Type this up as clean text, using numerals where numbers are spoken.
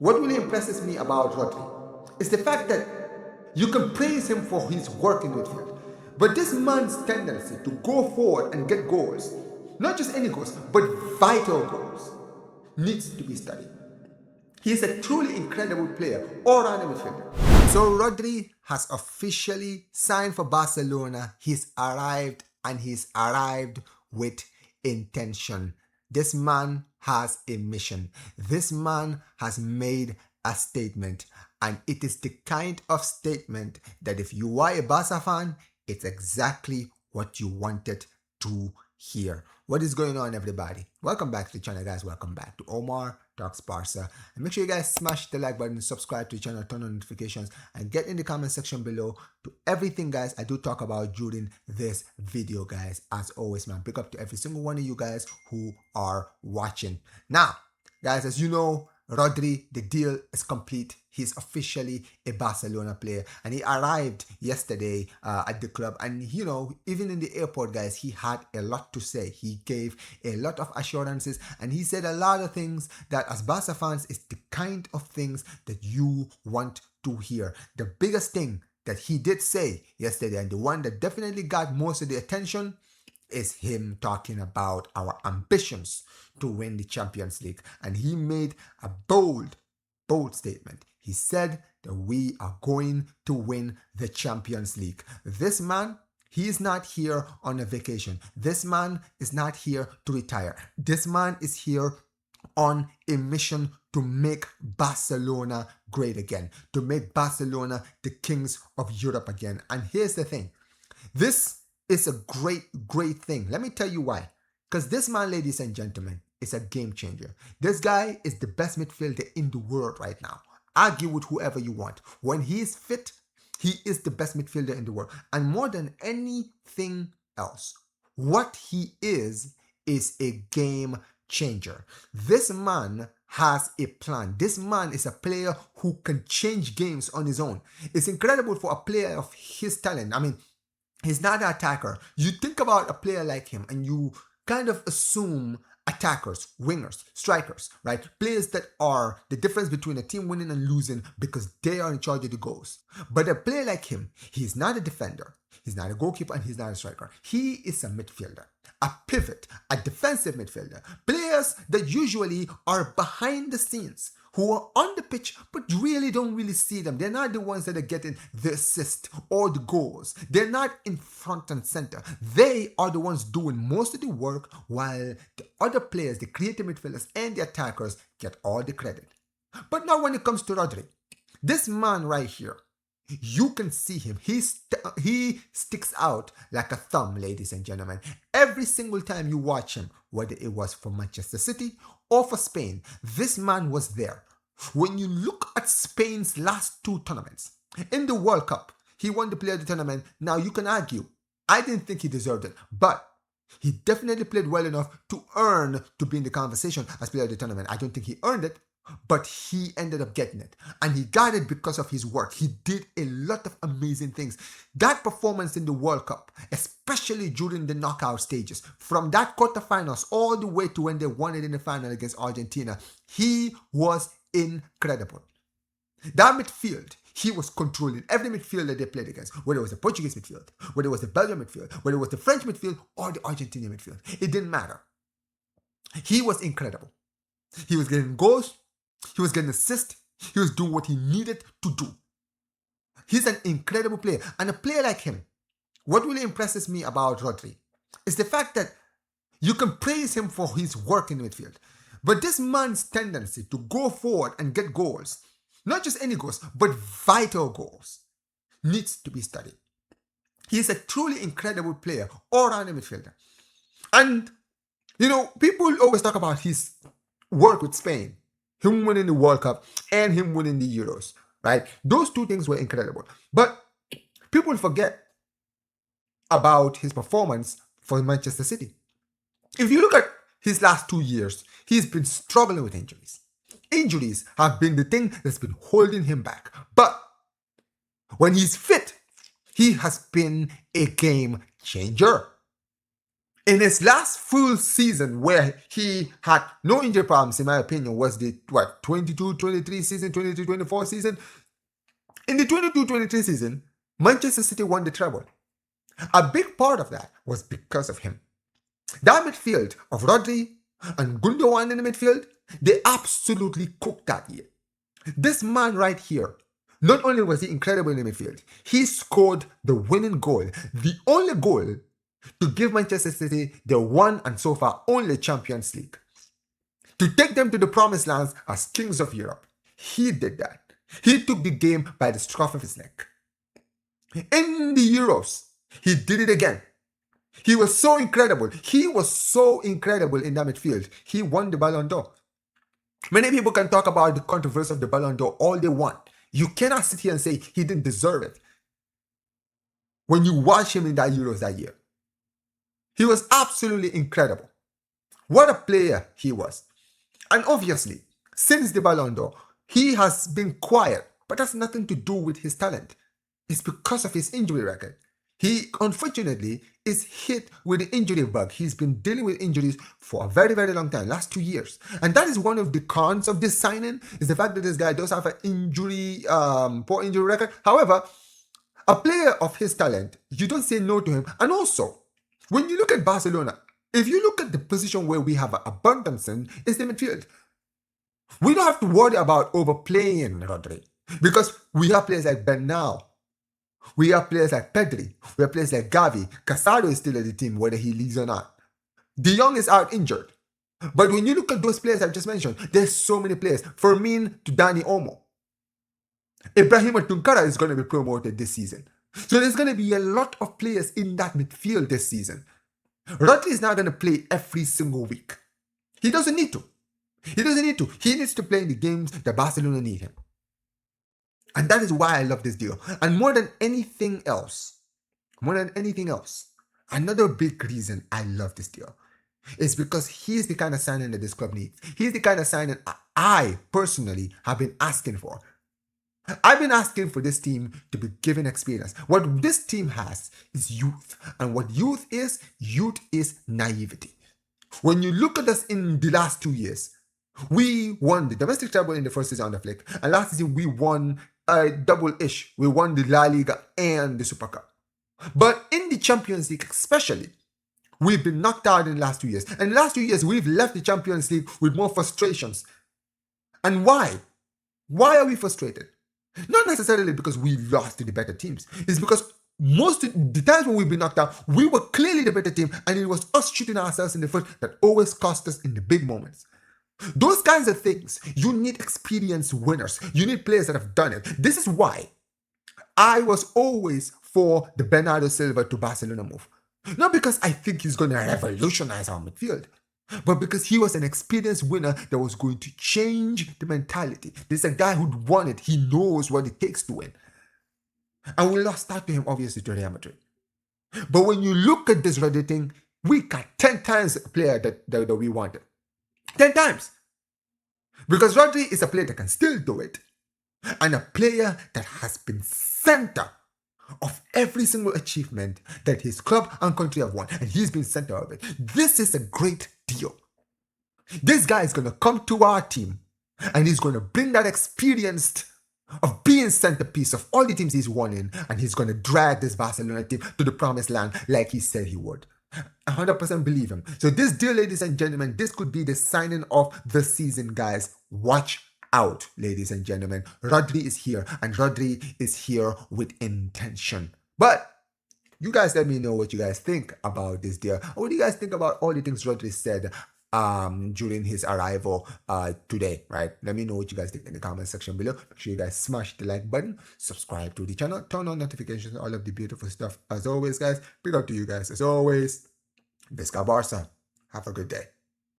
What really impresses me about Rodri is the fact that you can praise him for his work in midfield, but this man's tendency to go forward and get goals, not just any goals, but vital goals, needs to be studied. He is a truly incredible player, all-round midfielder. So Rodri has officially signed for Barcelona. He's arrived, and he's arrived with intention. This man has a mission. This man has made a statement, and it is the kind of statement that if you are a Barca fan, it's exactly what you wanted to hear. What is going on, everybody? Welcome back to the channel, guys. Welcome back to Omar Talks Barca. And make sure you guys smash the like button, subscribe to the channel, turn on notifications, and get in the comment section below to everything, guys, I do talk about during this video, guys. As always, man, big up to every single one of you guys who are watching. Now, guys, as you know, Rodri, the deal is complete. He's officially a Barcelona player, and he arrived yesterday at the club. And you know, even in the airport, guys, he had a lot to say. He gave a lot of assurances, and he said a lot of things that, as Barca fans, is the kind of things that you want to hear. The biggest thing that he did say yesterday, and the one that definitely got most of the attention, is him talking about our ambitions to win the Champions League. And he made a bold statement. He said that we are going to win the Champions League. This man, he is not here on a vacation. This man is not here to retire. This man is here on a mission to make Barcelona great again, to make Barcelona the kings of Europe again. And here's the thing. This is a great thing. Let me tell you why. Because this man, ladies and gentlemen, is a game changer. This guy is the best midfielder in the world right now. Argue with whoever you want. When he is fit, he is the best midfielder in the world. And more than anything else, what he is a game changer. This man has a plan. This man is a player who can change games on his own. It's incredible for a player of his talent. I mean, he's not an attacker. You think about a player like him and you kind of assume attackers, wingers, strikers, right? Players that are the difference between a team winning and losing because they are in charge of the goals. But a player like him, he's not a defender, he's not a goalkeeper, and he's not a striker. He is a midfielder, a pivot, a defensive midfielder. Players that usually are behind the scenes, who are on the pitch but really don't really see them. They're not the ones that are getting the assist or the goals. They're not in front and center. They are the ones doing most of the work, while the other players, the creative midfielders and the attackers, get all the credit. But now when it comes to Rodri, this man right here, you can see him. He sticks out like a thumb, ladies and gentlemen. Every single time you watch him, whether it was for Manchester City or for Spain, this man was there. When you look at Spain's last two tournaments, in the World Cup, he won the player of the tournament. Now you can argue, I didn't think he deserved it, but he definitely played well enough to earn to be in the conversation as player of the tournament. I don't think he earned it, but he ended up getting it. And he got it because of his work. He did a lot of amazing things. That performance in the World Cup, especially during the knockout stages, from that quarterfinals all the way to when they won it in the final against Argentina, he was incredible. That midfield, he was controlling every midfield that they played against, whether it was the Portuguese midfield, whether it was the Belgian midfield, whether it was the French midfield or the Argentinian midfield. It didn't matter. He was incredible. He was getting goals. He was getting assists. He was doing what he needed to do. He's an incredible player. And a player like him, what really impresses me about Rodri is the fact that you can praise him for his work in the midfield. But this man's tendency to go forward and get goals, not just any goals, but vital goals, needs to be studied. He's a truly incredible player, all-round midfielder. And, you know, people always talk about his work with Spain, him winning the World Cup and him winning the Euros, right? Those two things were incredible. But people forget about his performance for Manchester City. If you look at his last 2 years, he's been struggling with injuries. Injuries have been the thing that's been holding him back. But when he's fit, he has been a game changer. In his last full season, where he had no injury problems, in my opinion, was the 22-23 season, 23-24 season. In the 22-23 season, Manchester City won the treble. A big part of that was because of him. That midfield of Rodri and Gundogan in the midfield, they absolutely cooked that year. This man right here, not only was he incredible in the midfield, he scored the winning goal, the only goal to give Manchester City their one and so far only Champions League. To take them to the promised lands as kings of Europe. He did that. He took the game by the scruff of his neck. In the Euros, he did it again. He was so incredible. He was so incredible in that midfield. He won the Ballon d'Or. Many people can talk about the controversy of the Ballon d'Or all they want. You cannot sit here and say he didn't deserve it. When you watch him in that Euros that year, he was absolutely incredible. What a player he was. And obviously, since the Ballon d'Or, he has been quiet, but that's nothing to do with his talent. It's because of his injury record. He, unfortunately, is hit with the injury bug. He's been dealing with injuries for a very, very long time, last 2 years. And that is one of the cons of this signing, is the fact that this guy does have an injury, poor injury record. However, a player of his talent, you don't say no to him. And also, when you look at Barcelona, if you look at the position where we have abundance in, is the midfield. We don't have to worry about overplaying Rodri, because we have players like Bernal. We have players like Pedri. We have players like Gavi. Casado is still at the team, whether he leaves or not. De Jong is out injured. But when you look at those players I've just mentioned, there's so many players. Fermin to Dani Olmo. Ibrahima Tunkara is going to be promoted this season. So there's going to be a lot of players in that midfield this season. Rodri is not going to play every single week. He doesn't need to. He doesn't need to. He needs to play in the games that Barcelona need him. And that is why I love this deal. And more than anything else, another big reason I love this deal is because he's the kind of signing that this club needs. He's the kind of signing I personally have been asking for. I've been asking for this team to be given experience. What this team has is youth. And what youth is naivety. When you look at us in the last 2 years, we won the domestic treble in the first season on the flick. And last season we won a double-ish. We won the La Liga and the Super Cup. But in the Champions League especially, we've been knocked out in the last 2 years. And in the last 2 years, we've left the Champions League with more frustrations. And why? Why are we frustrated? Not necessarily because we lost to the better teams. It's because most of the times when we've been knocked out, we were clearly the better team, and it was us shooting ourselves in the foot that always cost us in the big moments. Those kinds of things, you need experienced winners. You need players that have done it. This is why I was always for the Bernardo Silva to Barcelona move. Not because I think he's going to revolutionize our midfield, but because he was an experienced winner that was going to change the mentality. This is a guy who'd won it. He knows what it takes to win. And we lost that to him, obviously, to Real Madrid. But when you look at this Rodri thing, we got 10 times a player that we wanted. 10 times. Because Rodri is a player that can still do it. And a player that has been center of every single achievement that his club and country have won. And he's been center of it. This is a great deal. This guy is going to come to our team and he's going to bring that experience of being centerpiece of all the teams he's won in, and he's going to drag this Barcelona team to the promised land like he said he would. 100% believe him. So this deal, ladies and gentlemen, this could be the signing of the season, guys. Watch out, ladies and gentlemen. Rodri is here, and Rodri is here with intention. But you guys let me know what you guys think about this deal. What do you guys think about all the things Rodri said during his arrival today, right? Let me know what you guys think in the comment section below. Make sure you guys smash the like button, subscribe to the channel, turn on notifications, all of the beautiful stuff. As always, guys, big up to you guys. As always, Visca Barça. Have a good day.